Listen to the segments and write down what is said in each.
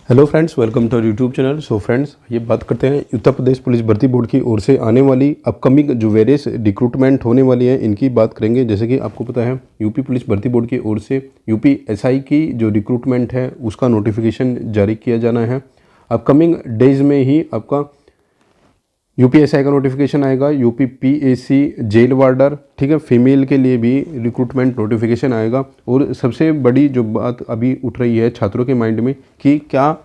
Hello friends, welcome to YouTube channel. So friends, ये बात करते हैं उत्तर प्रदेश पुलिस भर्ती बोर्ड की ओर से आने वाली अपकमिंग जो वेरियस रिक्रूटमेंट होने वाली है इनकी बात करेंगे। जैसे कि आपको पता है, यूपी पुलिस भर्ती बोर्ड की ओर से यूपी एसआई की जो रिक्रूटमेंट है उसका नोटिफिकेशन जारी किया जाना है। अपकमिंग डेज में ही आपका यूपीएसआई का नोटिफिकेशन आएगा। यूपी पीएससी जेल वार्डर, ठीक है, फीमेल के लिए भी रिक्रूटमेंट नोटिफिकेशन आएगा। और सबसे बड़ी जो बात अभी उठ रही है छात्रों के माइंड में कि क्या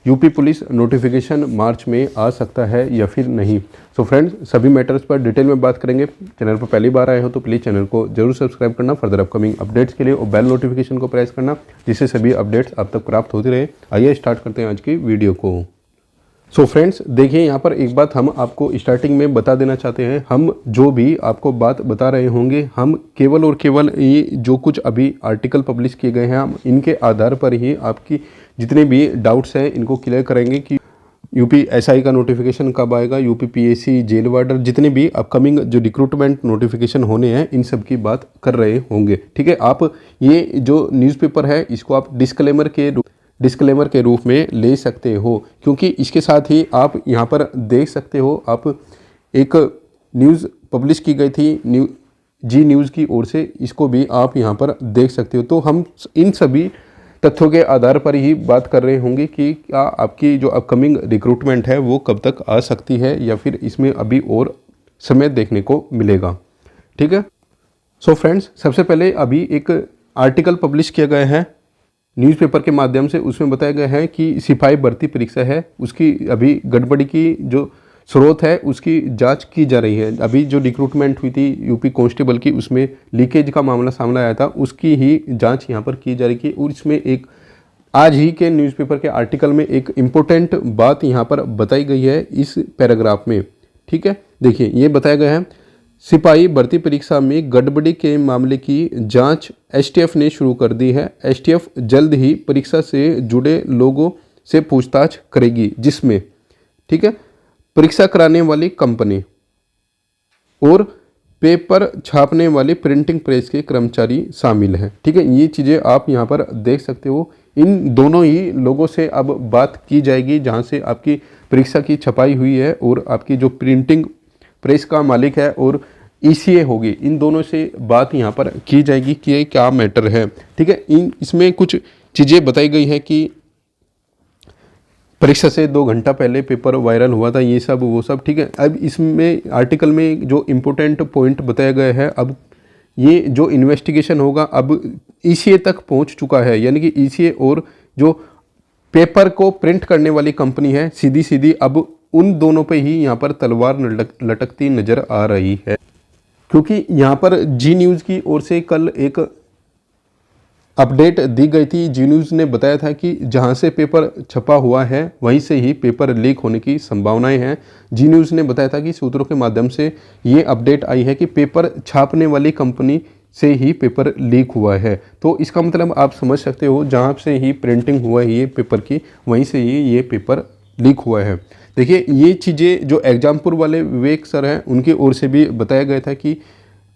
यूपी पुलिस नोटिफिकेशन मार्च में आ सकता है या फिर नहीं। सो फ्रेंड्स, सभी मैटर्स पर डिटेल में बात करेंगे। चैनल पर पहली बार आए हो तो प्लीज़ चैनल को जरूर सब्सक्राइब करना फर्दर अपकमिंग अपडेट्स के लिए, और बेल नोटिफिकेशन को प्रेस करना जिससे सभी अपडेट्स आप तक प्राप्त होती रहे। आइए स्टार्ट करते हैं आज की वीडियो को। सो फ्रेंड्स, देखिए यहाँ पर एक बात हम आपको स्टार्टिंग में बता देना चाहते हैं। हम जो भी आपको बात बता रहे होंगे, हम केवल और केवल ये जो कुछ अभी आर्टिकल पब्लिश किए गए हैं, हम इनके आधार पर ही आपकी जितने भी डाउट्स हैं इनको क्लियर करेंगे कि यूपी एसआई का नोटिफिकेशन कब आएगा, यूपी पीएससी जेल वार्डर, जितने भी अपकमिंग जो रिक्रूटमेंट नोटिफिकेशन होने हैं इन सब की बात कर रहे होंगे। ठीक है, आप ये जो न्यूज़पेपर है इसको आप डिस्क्लेमर के रूप में ले सकते हो, क्योंकि इसके साथ ही आप यहाँ पर देख सकते हो, आप एक न्यूज़ पब्लिश की गई थी जी न्यूज़ की ओर से, इसको भी आप यहाँ पर देख सकते हो। तो हम इन सभी तथ्यों के आधार पर ही बात कर रहे होंगे कि क्या आपकी जो अपकमिंग रिक्रूटमेंट है वो कब तक आ सकती है या फिर इसमें अभी और समय देखने को मिलेगा। ठीक है, सो फ्रेंड्स, सबसे पहले अभी एक आर्टिकल पब्लिश किया गया है न्यूज़पेपर के माध्यम से। उसमें बताया गया है कि सिपाही भर्ती परीक्षा है, उसकी अभी गड़बड़ी की जो स्रोत है उसकी जांच की जा रही है। अभी जो रिक्रूटमेंट हुई थी यूपी कांस्टेबल की, उसमें लीकेज का मामला सामने आया था, उसकी ही जांच यहाँ पर की जा रही है। और इसमें एक आज ही के न्यूज़पेपर के आर्टिकल में एक इम्पोर्टेंट बात यहाँ पर बताई गई है इस पैराग्राफ में। ठीक है, देखिए ये बताया गया है, सिपाही भर्ती परीक्षा में गड़बड़ी के मामले की जांच एसटीएफ ने शुरू कर दी है। एसटीएफ जल्द ही परीक्षा से जुड़े लोगों से पूछताछ करेगी, जिसमें, ठीक है, परीक्षा कराने वाली कंपनी और पेपर छापने वाली प्रिंटिंग प्रेस के कर्मचारी शामिल हैं। ठीक है, ये चीज़ें आप यहाँ पर देख सकते हो। इन दोनों ही लोगों से अब बात की जाएगी जहाँ से आपकी परीक्षा की छपाई हुई है, और आपकी जो प्रिंटिंग प्रेस का मालिक है और ईसीए होगी, इन दोनों से बात यहाँ पर की जाएगी कि ये क्या मैटर है। ठीक है, इसमें कुछ चीज़ें बताई गई है कि परीक्षा से 2 घंटा पहले पेपर वायरल हुआ था, ये सब वो सब। ठीक है, अब इसमें आर्टिकल में जो इम्पोर्टेंट पॉइंट बताया गया है, अब ये जो इन्वेस्टिगेशन होगा अब ईसीए तक पहुँच चुका है, यानी कि ईसीए और जो पेपर को प्रिंट करने वाली कंपनी है, सीधी सीधी अब उन दोनों पे ही यहाँ पर तलवार लटकती नजर आ रही है। क्योंकि यहाँ पर जी न्यूज़ की ओर से कल एक अपडेट दी गई थी। जी न्यूज़ ने बताया था कि जहाँ से पेपर छपा हुआ है वहीं से ही पेपर लीक होने की संभावनाएं हैं। जी न्यूज़ ने बताया था कि सूत्रों के माध्यम से ये अपडेट आई है कि पेपर छापने वाली कंपनी से ही पेपर लीक हुआ है। तो इसका मतलब आप समझ सकते हो, जहाँ से ही प्रिंटिंग हुआ है ये पेपर की, वहीं से ही ये पेपर लीक हुआ है। देखिए, ये चीज़ें जो एग्जामपुर वाले विवेक सर हैं उनकी ओर से भी बताया गया था कि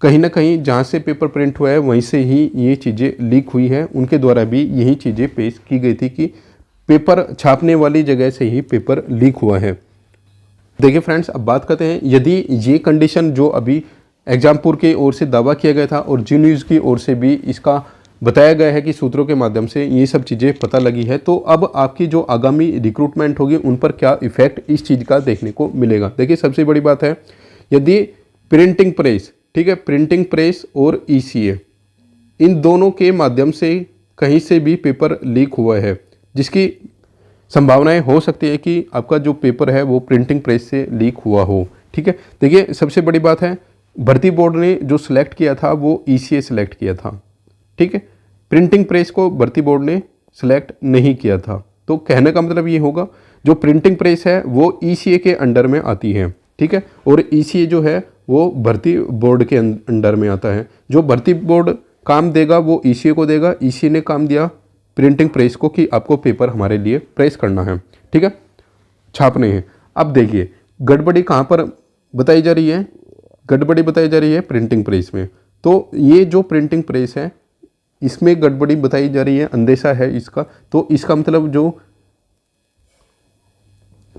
कहीं ना कहीं जहाँ से पेपर प्रिंट हुआ है वहीं से ही ये चीज़ें लीक हुई हैं। उनके द्वारा भी यही चीज़ें पेश की गई थी कि पेपर छापने वाली जगह से ही पेपर लीक हुआ है। देखिए फ्रेंड्स, अब बात करते हैं, यदि ये कंडीशन जो अभी एग्जामपुर की ओर से दावा किया गया था और जी न्यूज़ की ओर से भी इसका बताया गया है कि सूत्रों के माध्यम से ये सब चीज़ें पता लगी है, तो अब आपकी जो आगामी रिक्रूटमेंट होगी उन पर क्या इफेक्ट इस चीज़ का देखने को मिलेगा। देखिए, सबसे बड़ी बात है, यदि प्रिंटिंग प्रेस, ठीक है, प्रिंटिंग प्रेस और ईसीए, इन दोनों के माध्यम से कहीं से भी पेपर लीक हुआ है, जिसकी संभावनाएं हो सकती है कि आपका जो पेपर है वो प्रिंटिंग प्रेस से लीक हुआ हो। ठीक है, देखिए सबसे बड़ी बात है, भर्ती बोर्ड ने जो सिलेक्ट किया था वो ईसीए सिलेक्ट किया था। ठीक है, प्रिंटिंग प्रेस को भर्ती बोर्ड ने सिलेक्ट नहीं किया था। तो कहने का मतलब ये होगा, जो प्रिंटिंग प्रेस है वो ईसीए के अंडर में आती है। ठीक है, और ईसीए जो है वो भर्ती बोर्ड के अंडर में आता है। जो भर्ती बोर्ड काम देगा वो ईसीए को देगा, ईसीए ने काम दिया प्रिंटिंग प्रेस को कि आपको पेपर हमारे लिए प्रेस करना है, ठीक है, छापने हैं। अब देखिए गड़बड़ी कहाँ पर बताई जा रही है, गड़बड़ी बताई जा रही है प्रिंटिंग प्रेस में। तो ये जो प्रिंटिंग प्रेस है इसमें गड़बड़ी बताई जा रही है, अंदेशा है इसका। तो इसका मतलब जो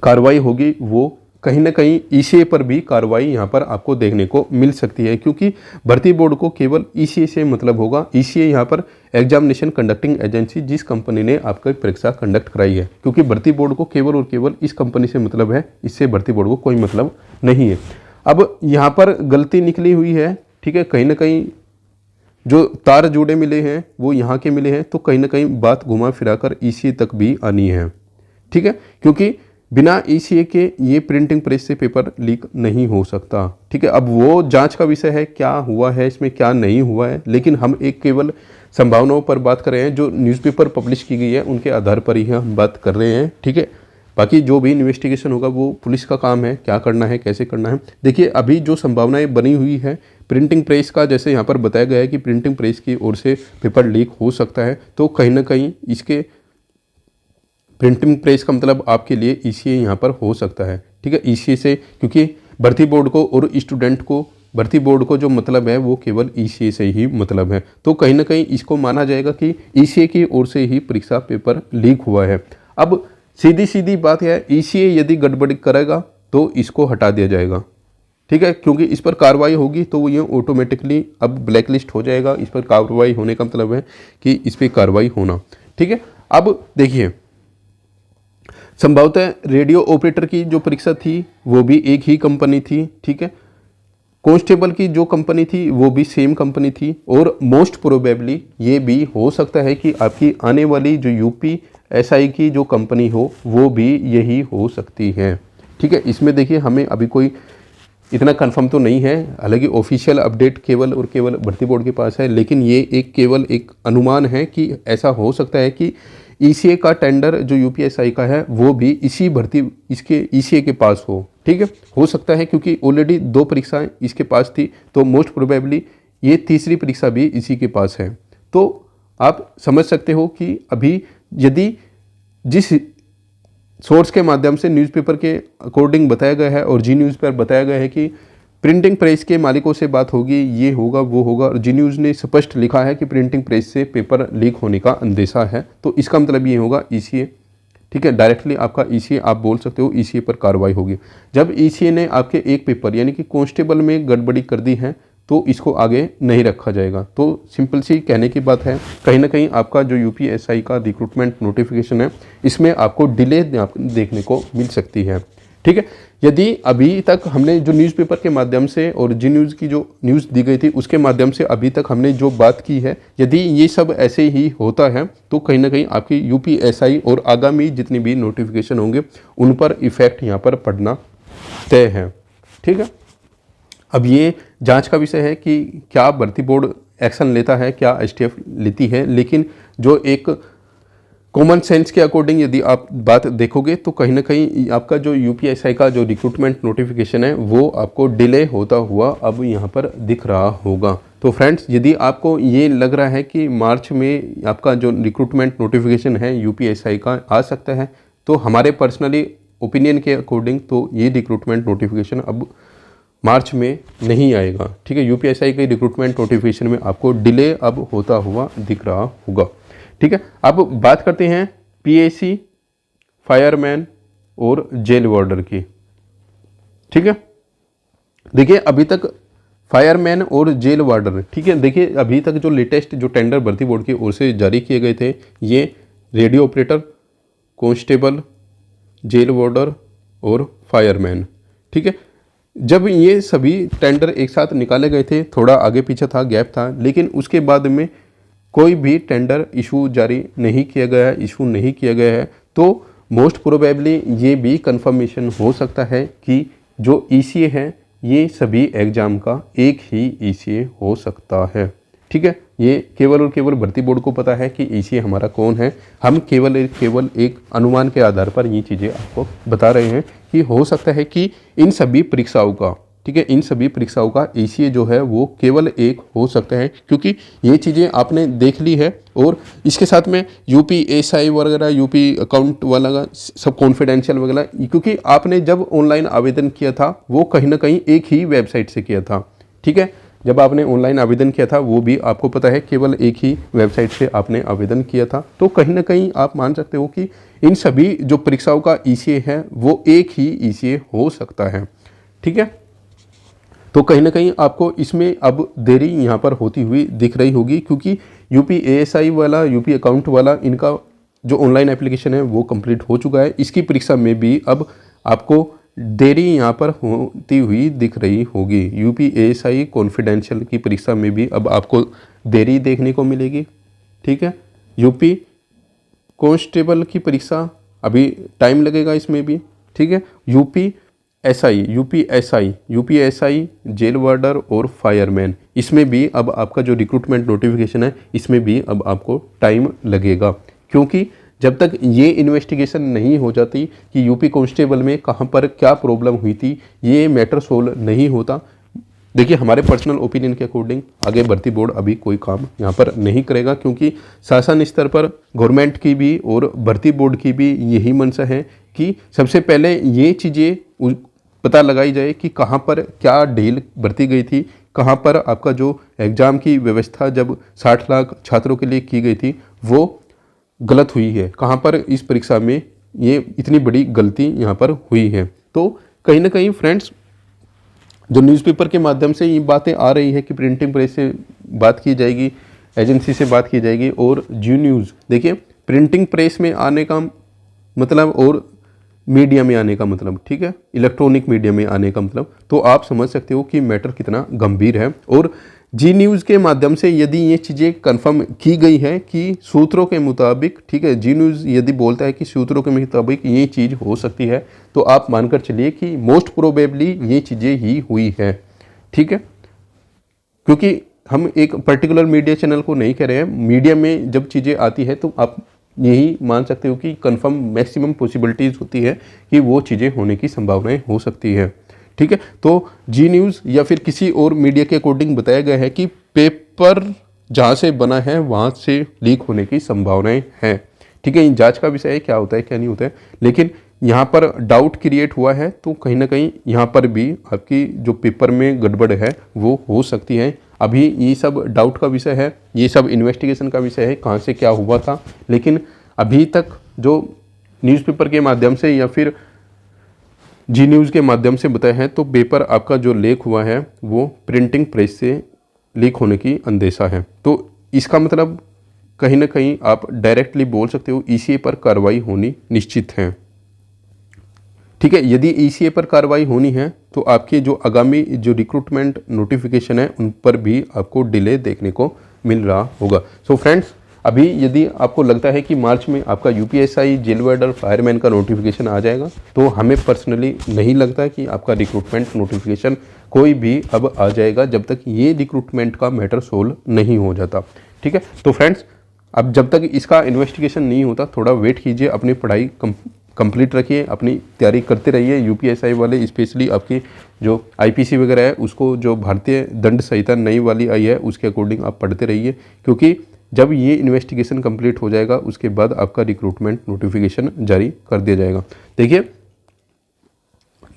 कार्रवाई होगी वो कहीं ना कहीं ईसीए पर भी कार्रवाई यहाँ पर आपको देखने को मिल सकती है, क्योंकि भर्ती बोर्ड को केवल ईसीए से मतलब होगा। ईसीए यहाँ पर एग्जामिनेशन कंडक्टिंग एजेंसी, जिस कंपनी ने आपकी परीक्षा कंडक्ट कराई है, क्योंकि भर्ती बोर्ड को केवल और केवल इस कंपनी से मतलब है, इससे भर्ती बोर्ड को कोई मतलब नहीं है। अब यहाँ पर गलती निकली हुई है, ठीक है, कहीं ना कहीं जो तार जुड़े मिले हैं वो यहाँ के मिले हैं, तो कहीं ना कहीं बात घुमा फिरा कर ईसीए तक भी आनी है, ठीक है, क्योंकि बिना ईसीए के ये प्रिंटिंग प्रेस से पेपर लीक नहीं हो सकता, ठीक है। अब वो जांच का विषय है, क्या हुआ है इसमें क्या नहीं हुआ है, लेकिन हम एक केवल संभावनाओं पर बात कर रहे हैं, जो न्यूज़पेपर पब्लिश की गई है उनके आधार पर ही हम बात कर रहे हैं, ठीक है। बाकी जो भी इन्वेस्टिगेशन होगा वो पुलिस का काम है, क्या करना है कैसे करना है। देखिए अभी जो संभावनाएं बनी हुई है प्रिंटिंग प्रेस का, जैसे यहाँ पर बताया गया है कि प्रिंटिंग प्रेस की ओर से पेपर लीक हो सकता है, तो कहीं ना कहीं इसके प्रिंटिंग प्रेस का मतलब आपके लिए ईसीए यहाँ पर हो सकता है, ठीक है। ईसीए से, क्योंकि भर्ती बोर्ड को और स्टूडेंट को, भर्ती बोर्ड को जो मतलब है वो केवल ईसीए से ही मतलब है, तो कहीं ना कहीं इसको माना जाएगा कि ईसीए की ओर से ही परीक्षा पेपर लीक हुआ है। अब सीधी सीधी बात है, ईसीए यदि गड़बड़ी करेगा तो इसको हटा दिया जाएगा, ठीक है, क्योंकि इस पर कार्रवाई होगी तो वो ये ऑटोमेटिकली अब ब्लैक लिस्ट हो जाएगा। इस पर कार्रवाई होने का मतलब है कि इस पर कार्रवाई होना, ठीक है। अब देखिए संभवतः रेडियो ऑपरेटर की जो परीक्षा थी वो भी एक ही कंपनी थी, ठीक है। कांस्टेबल की जो कंपनी थी वो भी सेम कंपनी थी, और मोस्ट प्रोबेबली ये भी हो सकता है कि आपकी आने वाली जो यूपी एसआई की जो कंपनी हो वो भी यही हो सकती है, ठीक है। इसमें देखिए हमें अभी कोई इतना कंफर्म तो नहीं है, हालांकि ऑफिशियल अपडेट केवल और केवल भर्ती बोर्ड के पास है, लेकिन ये एक केवल एक अनुमान है कि ऐसा हो सकता है कि ईसीए का टेंडर जो यूपीएसआई का है वो भी इसी भर्ती इसके ईसीए के पास हो, ठीक है, हो सकता है, क्योंकि ऑलरेडी 2 परीक्षाएं इसके पास थी, तो मोस्ट प्रोबेबली ये तीसरी परीक्षा भी इसी के पास है। तो आप समझ सकते हो कि अभी यदि जिस सोर्स के माध्यम से न्यूज़पेपर के अकॉर्डिंग बताया गया है और जी न्यूज़ पर बताया गया है कि प्रिंटिंग प्रेस के मालिकों से बात होगी, ये होगा वो होगा, और जी न्यूज़ ने स्पष्ट लिखा है कि प्रिंटिंग प्रेस से पेपर लीक होने का अंदेशा है, तो इसका मतलब ये होगा ईसीए, ठीक है, डायरेक्टली आपका ईसीए आप बोल सकते हो ईसीए पर कार्रवाई होगी। जब ईसीए ने आपके एक पेपर यानी कि कांस्टेबल में गड़बड़ी कर दी है तो इसको आगे नहीं रखा जाएगा। तो सिंपल सी कहने की बात है, कहीं ना कहीं आपका जो यूपीएसआई का रिक्रूटमेंट नोटिफिकेशन है इसमें आपको डिले देखने को मिल सकती है, ठीक है। यदि अभी तक हमने जो न्यूज़पेपर के माध्यम से और जी न्यूज़ की जो न्यूज़ दी गई थी उसके माध्यम से अभी तक हमने जो बात की है, यदि ये सब ऐसे ही होता है तो कहीं ना कहीं आपकी यूपीएसआई और आगामी जितनी भी नोटिफिकेशन होंगे उन पर इफ़ेक्ट यहाँ पर पड़ना तय है, ठीक है। अब ये जांच का विषय है कि क्या भर्ती बोर्ड एक्शन लेता है, क्या एसटीएफ लेती है, लेकिन जो एक कॉमन सेंस के अकॉर्डिंग यदि आप बात देखोगे तो कहीं ना कहीं आपका जो यूपीएसआई का जो रिक्रूटमेंट नोटिफिकेशन है वो आपको डिले होता हुआ अब यहाँ पर दिख रहा होगा। तो फ्रेंड्स यदि आपको ये लग रहा है कि मार्च में आपका जो रिक्रूटमेंट नोटिफिकेशन है यूपीएसआई का आ सकता है, तो हमारे पर्सनली ओपिनियन के अकॉर्डिंग तो ये रिक्रूटमेंट नोटिफिकेशन अब मार्च में नहीं आएगा, ठीक है। यूपीएसआई के रिक्रूटमेंट नोटिफिकेशन में आपको डिले अब होता हुआ दिख रहा होगा, ठीक है। अब बात करते हैं पीएसी, फायरमैन और जेल वार्डर की, ठीक है। देखिए अभी तक फायरमैन और जेल वार्डर, ठीक है, देखिए अभी तक जो लेटेस्ट जो टेंडर भर्ती बोर्ड की ओर से जारी किए गए थे ये radio operator, constable, jail warder और फायरमैन, ठीक है। जब ये सभी टेंडर एक साथ निकाले गए थे, थोड़ा आगे पीछे था, गैप था, लेकिन उसके बाद में कोई भी टेंडर इशू जारी नहीं किया गया है, इशू नहीं किया गया है, तो मोस्ट प्रोबेबली ये भी कंफर्मेशन हो सकता है कि जो ईसीए है ये सभी एग्ज़ाम का एक ही ईसीए हो सकता है, ठीक है। ये केवल और केवल भर्ती बोर्ड को पता है कि ईसीए हमारा कौन है, हम केवल एक अनुमान के आधार पर ये चीज़ें आपको बता रहे हैं कि हो सकता है कि इन सभी परीक्षाओं का, ठीक है, इन सभी परीक्षाओं का ईसीए जो है वो केवल एक हो सकता है, क्योंकि ये चीज़ें आपने देख ली है। और इसके साथ में यूपीएसआई वगैरह, यूपी अकाउंट वाला सब कॉन्फिडेंशियल वगैरह, क्योंकि आपने जब ऑनलाइन आवेदन किया था वो कहीं ना कहीं एक ही वेबसाइट से किया था, ठीक है। जब आपने ऑनलाइन आवेदन किया था वो भी आपको पता है केवल एक ही वेबसाइट से आपने आवेदन किया था। तो कहीं ना कहीं आप मान सकते हो कि इन सभी जो परीक्षाओं का ईसीए है वो एक ही ईसीए हो सकता है। ठीक है, तो कहीं ना कहीं आपको इसमें अब देरी यहाँ पर होती हुई दिख रही होगी, क्योंकि यूपी एएसआई वाला, यूपी अकाउंट वाला, इनका जो ऑनलाइन एप्लीकेशन है वो कंप्लीट हो चुका है। इसकी परीक्षा में भी अब आपको देरी यहाँ पर होती हुई दिख रही होगी। यूपी एएसआई कॉन्फिडेंशियल की परीक्षा में भी अब आपको देरी देखने को मिलेगी। ठीक है, यूपी कांस्टेबल की परीक्षा अभी टाइम लगेगा इसमें भी। ठीक है, यूपीएसआई जेल वार्डर और फायरमैन, इसमें भी अब आपका जो रिक्रूटमेंट नोटिफिकेशन है इसमें भी अब आपको टाइम लगेगा, क्योंकि जब तक ये इन्वेस्टिगेशन नहीं हो जाती कि यूपी कांस्टेबल में कहाँ पर क्या प्रॉब्लम हुई थी, ये मैटर सोल्व नहीं होता। देखिए, हमारे पर्सनल ओपिनियन के अकॉर्डिंग आगे भर्ती बोर्ड अभी कोई काम यहाँ पर नहीं करेगा, क्योंकि शासन स्तर पर गवर्नमेंट की भी और भर्ती बोर्ड की भी यही मंशा है कि सबसे पहले ये चीज़ें पता लगाई जाए कि कहाँ पर क्या ढील बरती गई थी, कहाँ पर आपका जो एग्ज़ाम की व्यवस्था जब 60 लाख छात्रों के लिए की गई थी वो गलत हुई है, कहाँ पर इस परीक्षा में ये इतनी बड़ी गलती यहाँ पर हुई है। तो कहीं ना कहीं फ्रेंड्स, जो न्यूज़पेपर के माध्यम से ये बातें आ रही है कि प्रिंटिंग प्रेस से बात की जाएगी, एजेंसी से बात की जाएगी और जी न्यूज़, देखिए प्रिंटिंग प्रेस में आने का मतलब और मीडिया में आने का मतलब, ठीक है, इलेक्ट्रॉनिक मीडिया में आने का मतलब, तो आप समझ सकते हो कि मैटर कितना गंभीर है। और जी न्यूज़ के माध्यम से यदि ये चीज़ें कंफर्म की गई है कि सूत्रों के मुताबिक, ठीक है, जी न्यूज़ यदि बोलता है कि सूत्रों के मुताबिक ये चीज़ हो सकती है, तो आप मानकर चलिए कि मोस्ट प्रोबेबली ये चीज़ें ही हुई है। ठीक है, क्योंकि हम एक पर्टिकुलर मीडिया चैनल को नहीं कह रहे हैं, मीडिया में जब चीज़ें आती है तो आप यही मान सकते हो कि कंफर्म मैक्सिमम पॉसिबिलिटीज़ होती है कि वो चीज़ें होने की संभावनाएं हो सकती है। ठीक है, तो जी न्यूज़ या फिर किसी और मीडिया के अकॉर्डिंग बताया गया है कि पेपर जहाँ से बना है वहाँ से लीक होने की संभावनाएं हैं। ठीक है, इन जांच का विषय है क्या होता है क्या नहीं होता है, लेकिन यहाँ पर डाउट क्रिएट हुआ है, तो कहीं ना कहीं यहाँ पर भी आपकी जो पेपर में गड़बड़ है वो हो सकती है। अभी ये सब डाउट का विषय है, ये सब इन्वेस्टिगेशन का विषय है, कहाँ से क्या हुआ था, लेकिन अभी तक जो न्यूज़पेपर के माध्यम से या फिर जी न्यूज़ के माध्यम से बताया है, तो पेपर आपका जो लीक हुआ है वो प्रिंटिंग प्रेस से लीक होने की अंदेशा है। तो इसका मतलब कहीं ना कहीं आप डायरेक्टली बोल सकते हो ईसीए पर कार्रवाई होनी निश्चित है। ठीक है, यदि ईसीए पर कार्रवाई होनी है तो आपके जो आगामी जो रिक्रूटमेंट नोटिफिकेशन है उन पर भी आपको डिले देखने को मिल रहा होगा। सो फ्रेंड्स, अभी यदि आपको लगता है कि मार्च में आपका यूपीएसआई जेल वार्डर फायरमैन का नोटिफिकेशन आ जाएगा, तो हमें पर्सनली नहीं लगता कि आपका रिक्रूटमेंट नोटिफिकेशन कोई भी अब आ जाएगा जब तक ये रिक्रूटमेंट का मैटर सोल्व नहीं हो जाता। ठीक है, तो फ्रेंड्स, अब जब तक इसका इन्वेस्टिगेशन नहीं होता थोड़ा वेट कीजिए, अपनी पढ़ाई कंप्लीट रखिए, अपनी तैयारी करते रहिए। यूपीएसआई वाले स्पेशली आपकी जो आईपीसी वगैरह है उसको, जो भारतीय दंड संहिता नई वाली आई है उसके अकॉर्डिंग आप पढ़ते रहिए, क्योंकि जब ये इन्वेस्टिगेशन कंप्लीट हो जाएगा उसके बाद आपका रिक्रूटमेंट नोटिफिकेशन जारी कर दिया जाएगा। देखिए,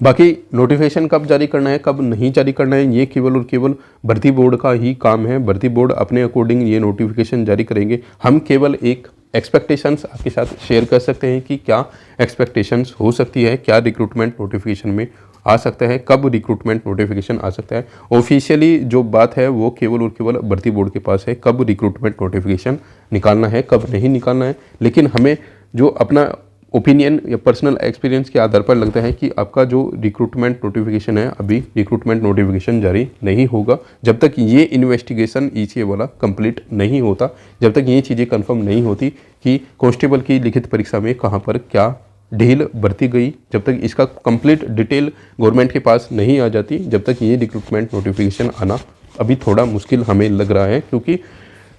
बाकी नोटिफिकेशन कब जारी करना है कब नहीं जारी करना है ये केवल और केवल भर्ती बोर्ड का ही काम है। भर्ती बोर्ड अपने अकॉर्डिंग ये नोटिफिकेशन जारी करेंगे। हम केवल एक एक्सपेक्टेशंस आपके साथ शेयर कर सकते हैं कि क्या एक्सपेक्टेशंस हो सकती है, क्या रिक्रूटमेंट नोटिफिकेशन में आ सकता है, कब रिक्रूटमेंट नोटिफिकेशन आ सकता है। ऑफिशियली जो बात है वो केवल और केवल भर्ती बोर्ड के पास है, कब रिक्रूटमेंट नोटिफिकेशन निकालना है कब नहीं निकालना है। लेकिन हमें जो अपना ओपिनियन या पर्सनल एक्सपीरियंस के आधार पर लगता है कि आपका जो रिक्रूटमेंट नोटिफिकेशन है अभी रिक्रूटमेंट नोटिफिकेशन जारी नहीं होगा जब तक ये इन्वेस्टिगेशन ईसीए वाला कंप्लीट नहीं होता, जब तक ये चीज़ें कंफर्म नहीं होती कि कांस्टेबल की लिखित परीक्षा में कहाँ पर क्या ढील बरती गई, जब तक इसका कंप्लीट डिटेल गवर्नमेंट के पास नहीं आ जाती, जब तक ये रिक्रूटमेंट नोटिफिकेशन आना अभी थोड़ा मुश्किल हमें लग रहा है। क्योंकि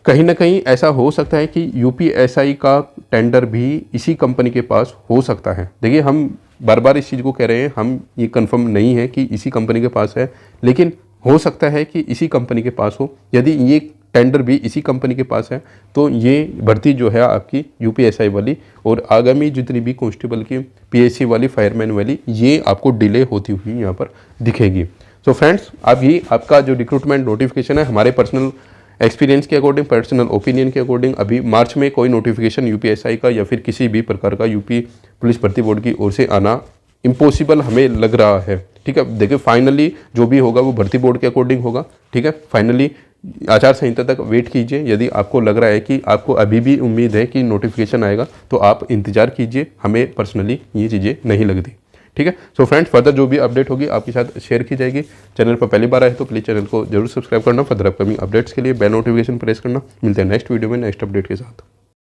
कहीं ना कहीं ऐसा हो सकता है कि यूपीएसआई का टेंडर भी इसी कंपनी के पास हो सकता है। देखिए, हम बार बार इस चीज़ को कह रहे हैं, हम ये कंफर्म नहीं है कि इसी कंपनी के पास है, लेकिन हो सकता है कि इसी कंपनी के पास हो। यदि ये टेंडर भी इसी कंपनी के पास है तो ये भर्ती जो है आपकी यूपीएसआई वाली और आगामी जितनी भी कांस्टेबल की पीएससी वाली, फायरमैन वाली, ये आपको डिले होती हुई यहाँ पर दिखेगी। सो फ्रेंड्स, अभी आपका जो रिक्रूटमेंट नोटिफिकेशन है हमारे पर्सनल एक्सपीरियंस के अकॉर्डिंग, पर्सनल ओपिनियन के अकॉर्डिंग, अभी मार्च में कोई नोटिफिकेशन यूपीएसआई का या फिर किसी भी प्रकार का यूपी पुलिस भर्ती बोर्ड की ओर से आना इम्पॉसिबल हमें लग रहा है। ठीक है, देखिए फाइनली जो भी होगा वो भर्ती बोर्ड के अकॉर्डिंग होगा। ठीक है, फाइनली आचार संहिता तक वेट कीजिए। यदि आपको लग रहा है कि आपको अभी भी उम्मीद है कि नोटिफिकेशन आएगा तो आप इंतजार कीजिए, हमें पर्सनली ये चीज़ें नहीं लगती। ठीक है, सो फ्रेंड्स, फर्दर जो भी अपडेट होगी आपके साथ शेयर की जाएगी। चैनल पर पहली बार आए तो प्लीज़ चैनल को जरूर सब्सक्राइब करना। फर्दर अपकमिंग अपडेट्स के लिए बेल नोटिफिकेशन प्रेस करना। मिलते हैं नेक्स्ट वीडियो में नेक्स्ट अपडेट के साथ।